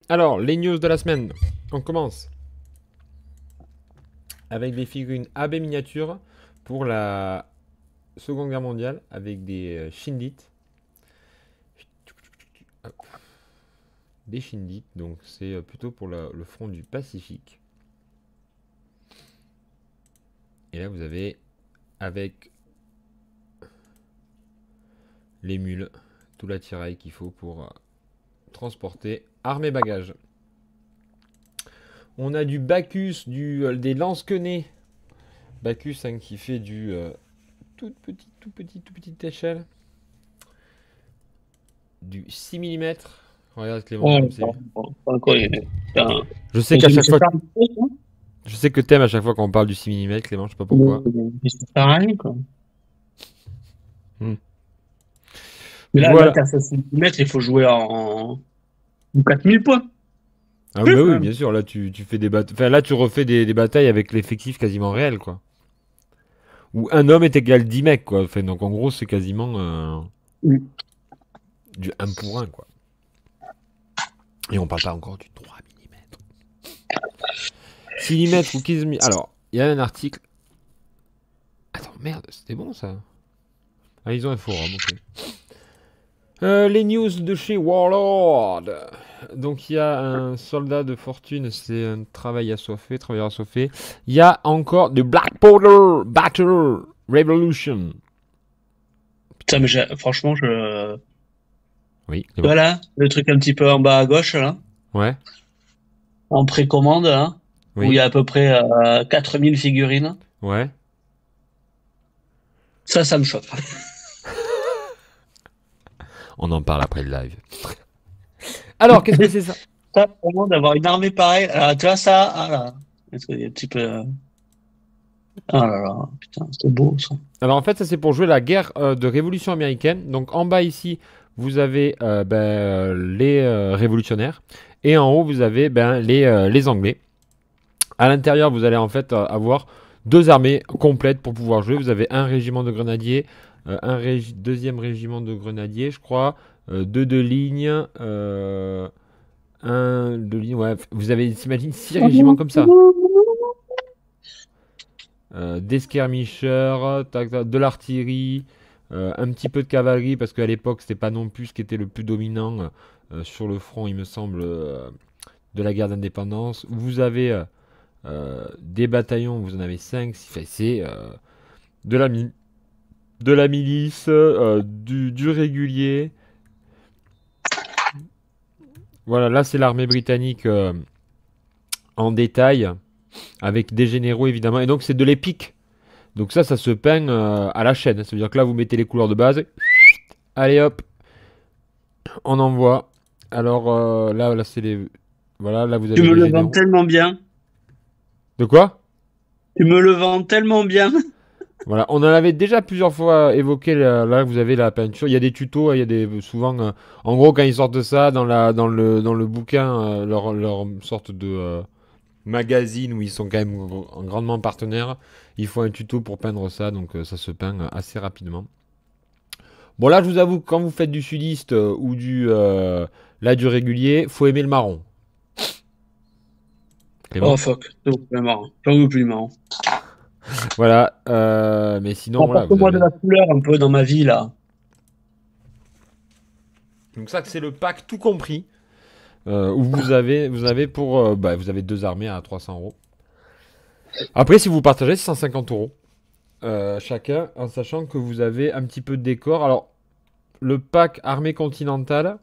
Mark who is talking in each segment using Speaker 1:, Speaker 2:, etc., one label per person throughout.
Speaker 1: Alors, les news de la semaine. On commence avec des figurines AB miniatures pour la Seconde Guerre mondiale avec des Shindites. Des Shindites, donc c'est plutôt pour le front du Pacifique. Et là, vous avez avec les mules tout l'attirail qu'il faut pour transporter armes et bagages. On a du Bacchus, des lance-quenets. Bacchus hein, qui fait du toute petite échelle. Du 6 mm. Regarde Clément. Je sais qu'à chaque fois. Je sais que t'aimes à chaque fois quand on parle du 6 mm, Clément, je sais pas pourquoi.
Speaker 2: C'est pareil, quoi.
Speaker 1: Hmm.
Speaker 2: Mais là,
Speaker 1: voilà.
Speaker 2: t'as 6 mm, il faut jouer en 4000 points.
Speaker 1: Ah bah oui, bien sûr, là tu fais des batailles. Enfin là tu refais des batailles avec l'effectif quasiment réel, quoi. Où un homme est égal 10 mecs, quoi. Enfin, donc en gros c'est quasiment du 1 pour 1, quoi. Et on parle pas encore du 3 mm. 6 mm ou 15 mm. Alors, il y a un article. Attends, merde, c'était bon ça. Ah, ils ont un forum, ok. Les news de chez Warlord. Donc il y a un soldat de fortune, c'est un travailleur assoiffé. Il y a encore de Black Powder Battle Revolution.
Speaker 2: Putain, mais franchement,
Speaker 1: Oui.
Speaker 2: Voilà, le truc un petit peu en bas à gauche, là.
Speaker 1: Ouais.
Speaker 2: En précommande, hein.
Speaker 1: Oui.
Speaker 2: Où il y a à peu près 4000 figurines.
Speaker 1: Ouais.
Speaker 2: Ça me choque.
Speaker 1: On en parle après le live. Alors, qu'est-ce que c'est ça?
Speaker 2: Ça, vraiment, d'avoir une armée pareille. Alors, tu vois ça, ah là. Est-ce qu'il y a un petit peu. Ah là là, putain, c'est beau ça.
Speaker 1: Alors en fait, ça c'est pour jouer la guerre de révolution américaine. Donc en bas ici, vous avez les révolutionnaires. Et en haut, vous avez les Anglais. À l'intérieur, vous allez en fait avoir deux armées complètes pour pouvoir jouer. Vous avez un régiment de grenadiers, deuxième régiment de grenadiers, je crois, deux de ligne, un de ligne. Ouais, vous avez, t'imagines, 6 régiments comme ça. Des skirmishers, de l'artillerie, un petit peu de cavalerie parce qu'à l'époque c'était pas non plus ce qui était le plus dominant sur le front, il me semble, de la guerre d'indépendance. Vous avez des bataillons, vous en avez 5, c'est de la milice, du régulier. Voilà, là c'est l'armée britannique en détail. Avec des généraux évidemment, et donc c'est de l'épique. Donc ça se peint à la chaîne. Ça veut dire que là vous mettez les couleurs de base. Allez hop, on envoie. Alors là c'est les. Voilà, là vous avez.
Speaker 2: Tu me
Speaker 1: les
Speaker 2: le
Speaker 1: généraux.
Speaker 2: vends tellement bien.
Speaker 1: De quoi?
Speaker 2: Tu me le vends tellement bien.
Speaker 1: Voilà, on en avait déjà plusieurs fois évoqué. Là vous avez la peinture. Il y a des tutos, il y a des souvent. En gros quand ils sortent ça dans le bouquin, leur sorte de magazine où ils sont quand même grandement partenaires. Il faut un tuto pour peindre ça, donc ça se peint assez rapidement. Bon là je vous avoue que quand vous faites du sudiste ou du régulier, faut aimer le marron.
Speaker 2: Oh fuck, c'est plus marrant. J'en veux plus marrant.
Speaker 1: Voilà, mais sinon voilà.
Speaker 2: Apporte-moi de la couleur un peu dans ma vie là.
Speaker 1: Donc ça c'est le pack tout compris. Où vous avez pour vous avez deux armées à 300 €. Après si vous partagez c'est 150 € chacun, en sachant que vous avez un petit peu de décor. Alors le pack armée continentale.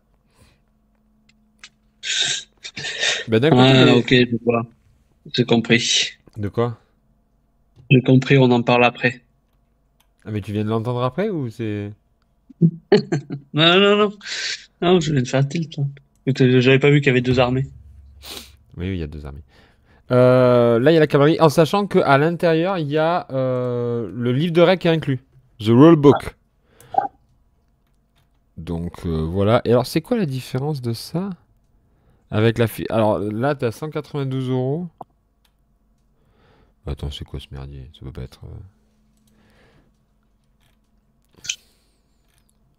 Speaker 1: D'un côté,
Speaker 2: ok, je vois. J'ai compris.
Speaker 1: De quoi?
Speaker 2: J'ai compris, on en parle après.
Speaker 1: Ah mais tu viens de l'entendre après ou c'est...
Speaker 2: Non. Non, je viens de faire tilt. J'avais pas vu qu'il y avait deux armées.
Speaker 1: Oui, il y a deux armées. Là, il y a la cavalerie, en sachant qu'à l'intérieur, il y a le livre de règles qui est inclus. The Rulebook. Donc voilà. Et alors, c'est quoi la différence de ça avec la fi... Alors là, t'as 192 euros. Attends, c'est quoi ce merdier? Ça peut pas être.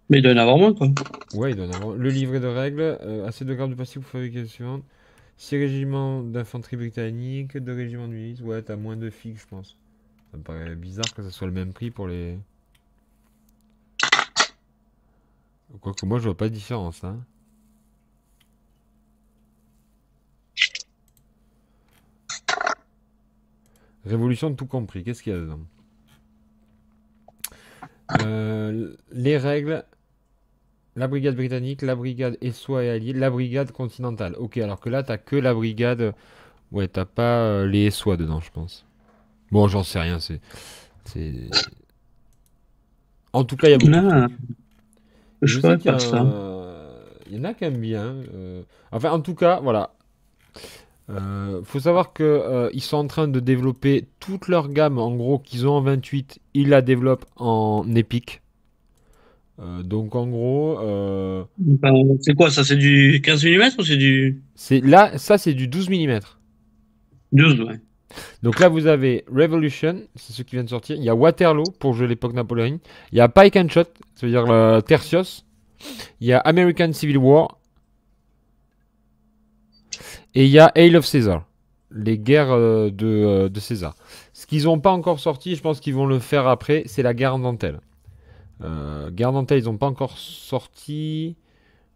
Speaker 2: Mais il doit y en avoir moins, quoi.
Speaker 1: Ouais, il doit en avoir. Le livret de règles, assez de garde de plastique pour fabriquer la suivante. 6 régiments d'infanterie britannique, 2 régiments de milice. Ouais, t'as moins de figues, je pense. Ça me paraît bizarre que ça soit le même prix pour les. Quoique moi, je vois pas de différence, hein. Révolution de tout compris. Qu'est-ce qu'il y a dedans? Les règles. La brigade britannique, la brigade Essois et alliés, la brigade continentale. Ok, alors que là, t'as que la brigade. Ouais, t'as pas les Essois dedans, je pense. Bon, j'en sais rien, c'est. En tout cas, il y a beaucoup de
Speaker 2: Non,
Speaker 1: trucs. Et
Speaker 2: je
Speaker 1: je sais
Speaker 2: ferais
Speaker 1: qu'il y a
Speaker 2: pas ça.
Speaker 1: il y en a qui aiment bien. Enfin, en tout cas, voilà. Faut savoir que ils sont en train de développer toute leur gamme, en gros, qu'ils ont en 28, ils la développent en épique. Donc en gros,
Speaker 2: Ben, c'est quoi ça? C'est du 15 millimètres ou c'est du
Speaker 1: c'est là, ça c'est du 12 millimètres.
Speaker 2: 12, ouais.
Speaker 1: Donc là vous avez Revolution, c'est ce qui vient de sortir. Il y a Waterloo pour jouer l'époque napoléonique. Il y a Pike and Shot, ça veut dire Tertios. Il y a American Civil War. Et il y a Hail of Caesar, les guerres de César. Ce qu'ils n'ont pas encore sorti, je pense qu'ils vont le faire après, c'est la guerre dentelle. Guerre dentelle, ils n'ont pas encore sorti.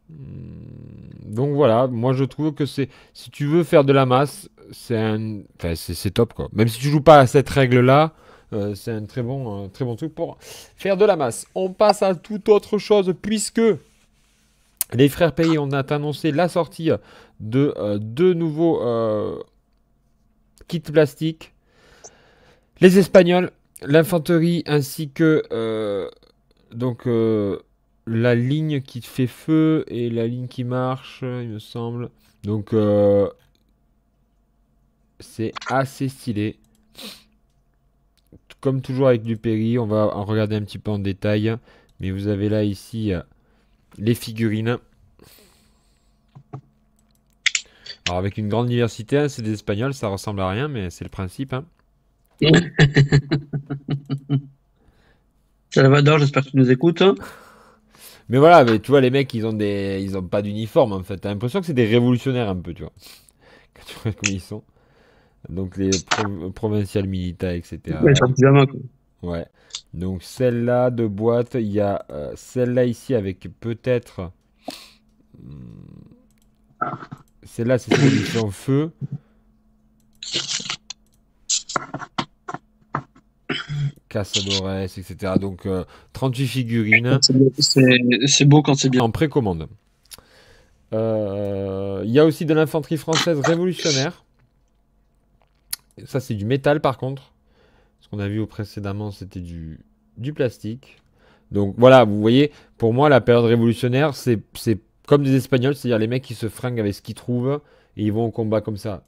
Speaker 1: Donc voilà, moi je trouve que c'est, si tu veux faire de la masse, enfin, c'est top quoi. Même si tu joues pas à cette règle-là, c'est un très bon truc pour faire de la masse. On passe à toute autre chose puisque les frères Payet ont annoncé la sortie de deux nouveaux kits plastiques. Les Espagnols, l'infanterie ainsi que donc la ligne qui fait feu et la ligne qui marche, il me semble. Donc c'est assez stylé. Comme toujours avec du Perry, on va en regarder un petit peu en détail. Mais vous avez là ici les figurines. Alors avec une grande diversité, hein, c'est des Espagnols, ça ressemble à rien, mais c'est le principe, hein.
Speaker 2: Salvador, j'espère que tu nous écoutes.
Speaker 1: Mais voilà, mais tu vois, les mecs, ils ont pas d'uniforme en fait. T'as l'impression que c'est des révolutionnaires un peu, tu vois. Quand tu vois comme ils sont. Donc les provinciales militaires,
Speaker 2: Ouais,
Speaker 1: etc.
Speaker 2: c'est un pyjama, quoi.
Speaker 1: Ouais. Donc celle-là de boîte, il y a celle-là ici avec peut-être. Celle-là, c'est celle où ils font feu. Caçadores, etc. Donc 38 figurines
Speaker 2: C'est beau quand c'est bien.
Speaker 1: en précommande. Il y a aussi de l'infanterie française révolutionnaire. Ça, c'est du métal par contre. Ce qu'on a vu précédemment, c'était du plastique. Donc voilà, vous voyez, pour moi, la période révolutionnaire, c'est comme des Espagnols, c'est-à-dire les mecs qui se fringuent avec ce qu'ils trouvent et ils vont au combat comme ça.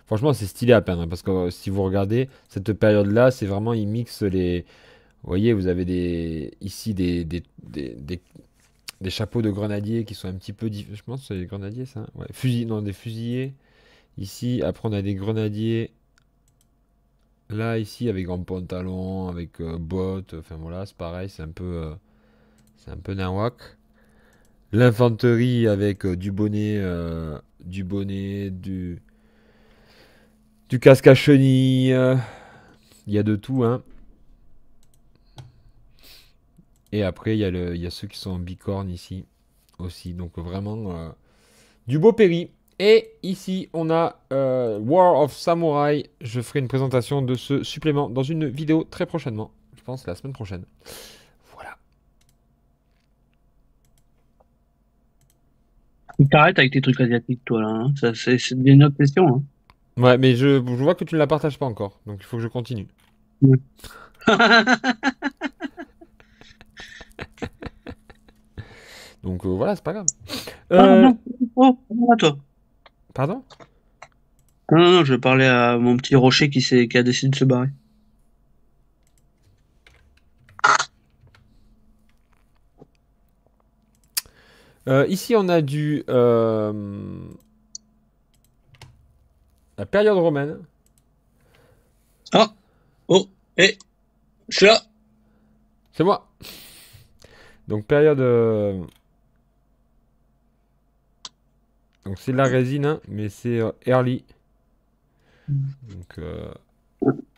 Speaker 1: Franchement, c'est stylé à peine, hein, parce que si vous regardez cette période-là, c'est vraiment, ils mixent les. Vous voyez, vous avez ici des chapeaux de grenadiers qui sont un petit peu. Je pense que c'est des grenadiers, ça. Ouais, non, des fusiliers. Ici, après, on a des grenadiers. Là, ici, avec grand pantalon, avec bottes, enfin voilà, c'est pareil, c'est un peu nawak. L'infanterie avec du casque à chenilles, il y a de tout, hein. Et après, il y a ceux qui sont en bicorne ici aussi, donc vraiment du beau péri. Et ici, on a War of Samurai. Je ferai une présentation de ce supplément dans une vidéo très prochainement. Je pense la semaine prochaine. Voilà.
Speaker 2: T'arrêtes avec tes trucs asiatiques, toi, là. Hein. Ça, c'est devenu une obsession. Hein.
Speaker 1: Ouais, mais je vois que tu ne la partages pas encore. Donc il faut que je continue.
Speaker 2: Ouais.
Speaker 1: Donc voilà, c'est pas grave.
Speaker 2: Ah
Speaker 1: Euh,
Speaker 2: non, oh, à toi.
Speaker 1: pardon?
Speaker 2: Non, non, non, je parlais à mon petit rocher qui a décidé de se barrer.
Speaker 1: Ici, on a la période romaine.
Speaker 2: Ah, oh, et je suis là.
Speaker 1: C'est moi. Donc, période. Donc, c'est de la résine, hein, mais c'est early. Donc,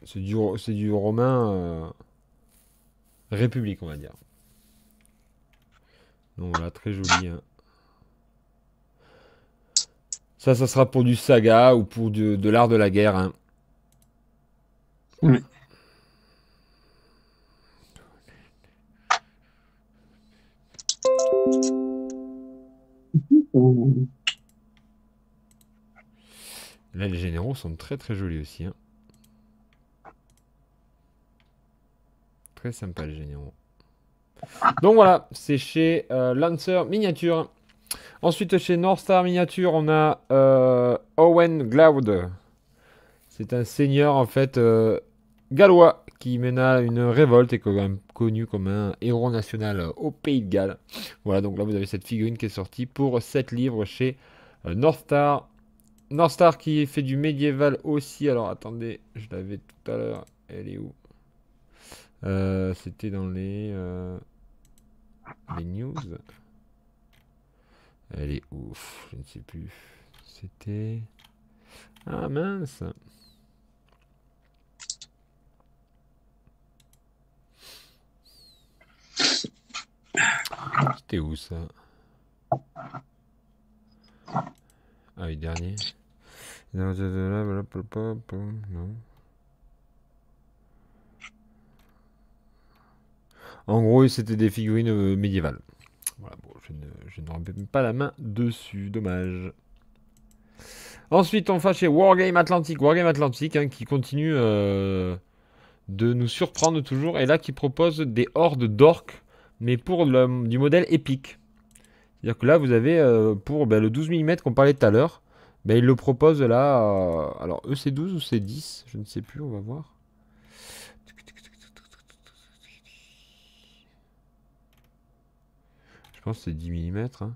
Speaker 1: c'est du romain république, on va dire. Donc, voilà, très joli. Hein. Ça sera pour du saga ou pour de l'art de la guerre. Hein.
Speaker 2: Ouais.
Speaker 1: Là, les généraux sont très très jolis aussi. Hein. Très sympa, les généraux. Donc voilà, c'est chez Lancer Miniature. Ensuite, chez North Star Miniature, on a Owen Glaude. C'est un seigneur, en fait, gallois qui mena une révolte et qui est quand même connu comme un héros national au Pays de Galles. Voilà, donc là, vous avez cette figurine qui est sortie pour 7 livres chez North Star. North Star qui fait du médiéval aussi. Alors, attendez, je l'avais tout à l'heure. Elle est où? C'était dans les news. Elle est ouf, je ne sais plus. C'était... Ah mince. C'était où ça? Ah oui, dernier. Non. En gros, c'était des figurines médiévales. Voilà, bon, je ne remets pas la main dessus, dommage. Ensuite, on va chez Wargame Atlantic. Wargame Atlantic qui continue de nous surprendre toujours. Et là, qui propose des hordes d'orques, mais pour du modèle épique. C'est-à-dire que là, vous avez pour le 12 mm qu'on parlait tout à l'heure, il le propose là. Alors, eux, c'est 12 ou c'est 10? Je ne sais plus, on va voir. Je pense que c'est 10 mm. Hein.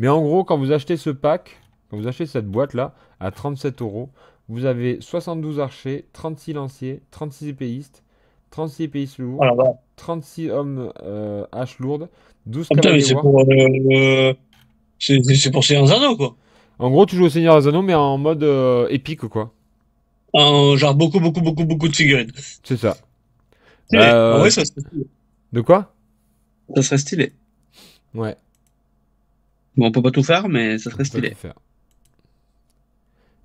Speaker 1: Mais en gros, quand vous achetez ce pack, quand vous achetez cette boîte-là, à 37 euros, vous avez 72 archers, 36 lanciers, 36 épéistes, 36 épéistes lourds,
Speaker 2: Voilà, voilà.
Speaker 1: 36 hommes haches lourdes, 12
Speaker 2: Oh, putain, mais
Speaker 1: cavaliers war.
Speaker 2: c'est pour Seigneur des Anneaux, quoi.
Speaker 1: En gros, tu joues au Seigneur des Anneaux, mais en mode épique, quoi.
Speaker 2: Genre beaucoup de figurines.
Speaker 1: C'est ça.
Speaker 2: Stylé. En vrai, ça serait stylé.
Speaker 1: De quoi?
Speaker 2: Ça serait stylé.
Speaker 1: Ouais,
Speaker 2: Bon, on peut pas tout faire, mais ça
Speaker 1: on
Speaker 2: serait
Speaker 1: peut pas tout
Speaker 2: stylé.
Speaker 1: faire.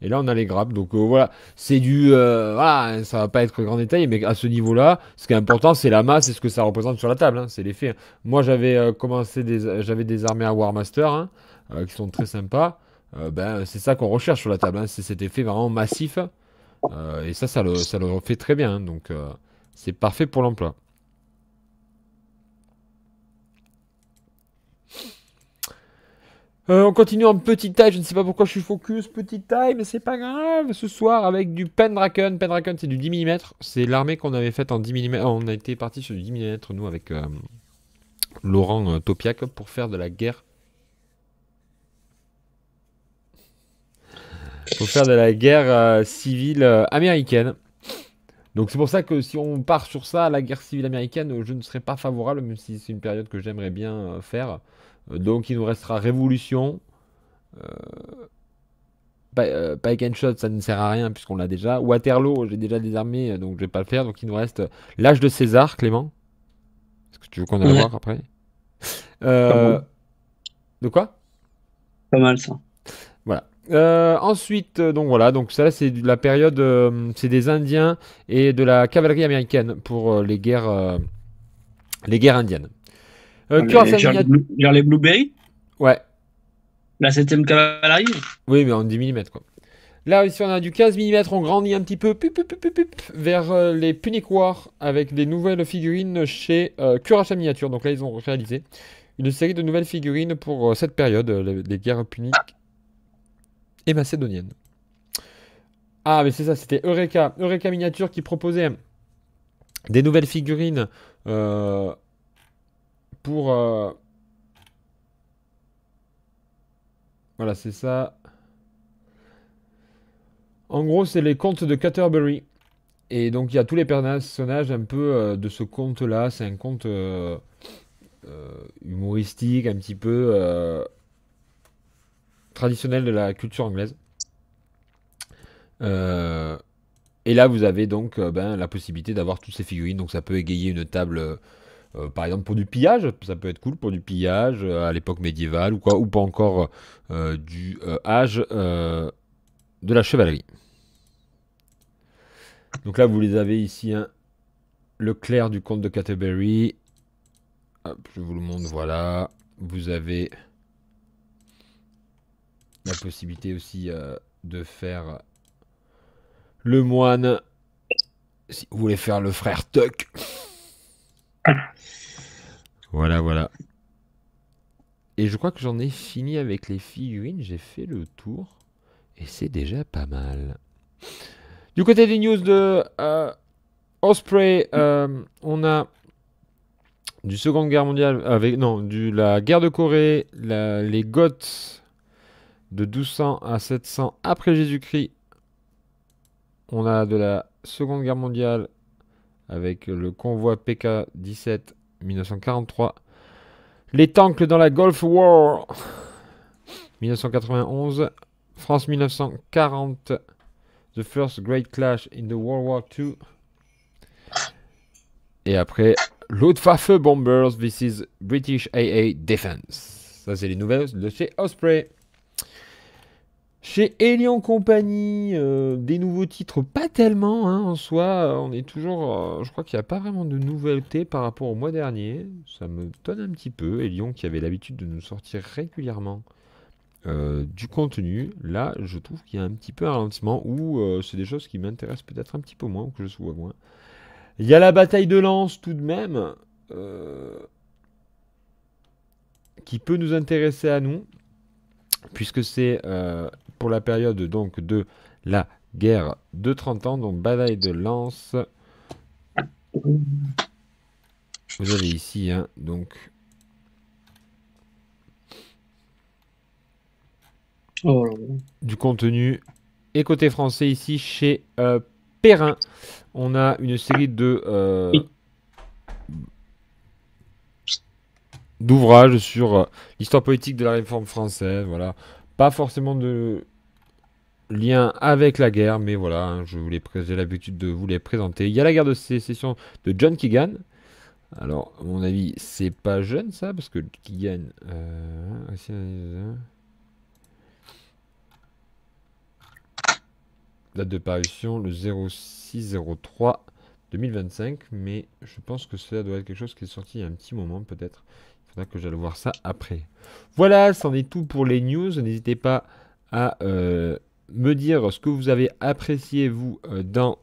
Speaker 1: Et là, on a les grappes. Donc voilà, c'est du. Voilà, ça va pas être grand détail, mais à ce niveau-là, ce qui est important, c'est la masse et ce que ça représente sur la table. Hein, c'est l'effet. Moi, j'avais des armées à War Master hein, qui sont très sympas. C'est ça qu'on recherche sur la table. Hein, c'est cet effet vraiment massif. Et ça le fait très bien. Hein, donc, c'est parfait pour l'emploi. On continue en petite taille, je ne sais pas pourquoi je suis focus petite taille, mais c'est pas grave. Ce soir avec du Pendraken. Pendraken c'est du 10 mm. C'est l'armée qu'on avait faite en 10 mm. On a été parti sur du 10 mm nous avec Laurent Topiac pour faire de la guerre. Pour faire de la guerre civile américaine. Donc c'est pour ça que si on part sur ça, la guerre civile américaine, je ne serais pas favorable, même si c'est une période que j'aimerais bien faire. Donc il nous restera Révolution. Pike and Shot, ça ne sert à rien puisqu'on l'a déjà. Waterloo, j'ai déjà des armées, donc je vais pas le faire. Donc il nous reste l'âge de César, Clément. Est-ce que tu veux qu'on aille
Speaker 2: Ouais,
Speaker 1: voir après?
Speaker 2: pas mal.
Speaker 1: Euh, de quoi?
Speaker 2: Pas mal, ça.
Speaker 1: Voilà. Ensuite, donc voilà, donc ça là c'est de la période, c'est des Indiens et de la cavalerie américaine pour les guerres indiennes. Cuirassé miniature.
Speaker 2: Genre les Blueberry,
Speaker 1: Ouais,
Speaker 2: la 7e cavalerie.
Speaker 1: oui, mais en 10 mm quoi. Là, ici, on a du 15 mm, on grandit un petit peu vers les Punic War avec des nouvelles figurines chez Curaçao Miniature. Donc là, ils ont réalisé une série de nouvelles figurines pour cette période, les guerres puniques et macédoniennes. Ah, mais c'est ça, c'était Eureka. Eureka Miniature qui proposait des nouvelles figurines pour Voilà, c'est ça. En gros, c'est les contes de Canterbury. Et donc, il y a tous les personnages un peu de ce conte-là. C'est un conte humoristique, un petit peu traditionnel de la culture anglaise. Euh, et là, vous avez donc ben, la possibilité d'avoir toutes ces figurines. Donc, ça peut égayer une table, par exemple, pour du pillage. Ça peut être cool pour du pillage à l'époque médiévale ou quoi, ou pas encore du âge de la chevalerie. Donc là, vous les avez ici, hein, le clerc du comte de Canterbury. Hop, je vous le montre, voilà. Vous avez la possibilité aussi de faire le moine. Si vous voulez faire le frère Tuck. Voilà, voilà. Et je crois que j'en ai fini avec les figurines. J'ai fait le tour. Et c'est déjà pas mal. Du côté des news de Osprey, on a du Seconde Guerre mondiale, avec non, la guerre de Corée, les Goths de 1200 à 700 après Jésus-Christ. On a de la Seconde Guerre mondiale avec le convoi PK-17 1943. Les tanks dans la Gulf War 1991. France 1940. The First Great Clash in the World War II. Et après, Luftwaffe Bombers vs British AA Defense. Ça, c'est les nouvelles de chez Osprey. Chez Elion Company, des nouveaux titres, pas tellement hein, en soi. On est toujours. Je crois qu'il n'y a pas vraiment de nouveautés par rapport au mois dernier. Ça me donne un petit peu. Elion qui avait l'habitude de nous sortir régulièrement du contenu. Là, je trouve qu'il y a un petit peu un ralentissement ou c'est des choses qui m'intéressent peut-être un petit peu moins ou que je vois moins. Il y a la bataille de Lens tout de même qui peut nous intéresser à nous puisque c'est pour la période donc de la guerre de 30 ans, donc bataille de Lens. Vous avez ici hein, donc du contenu. Et côté français ici chez Perrin, on a une série de d'ouvrages sur l'histoire politique de la Réforme française. Voilà, pas forcément de lien avec la guerre, mais voilà, hein, j'ai l'habitude de vous les présenter. Il y a la guerre de sécession de John Keegan. Alors, à mon avis, c'est pas jeune ça, parce que Keegan. Date de parution le 06-03 2025, mais je pense que cela doit être quelque chose qui est sorti il y a un petit moment peut-être. Il faudra que j'aille voir ça après. Voilà, c'en est tout pour les news. N'hésitez pas à me dire ce que vous avez apprécié vous dans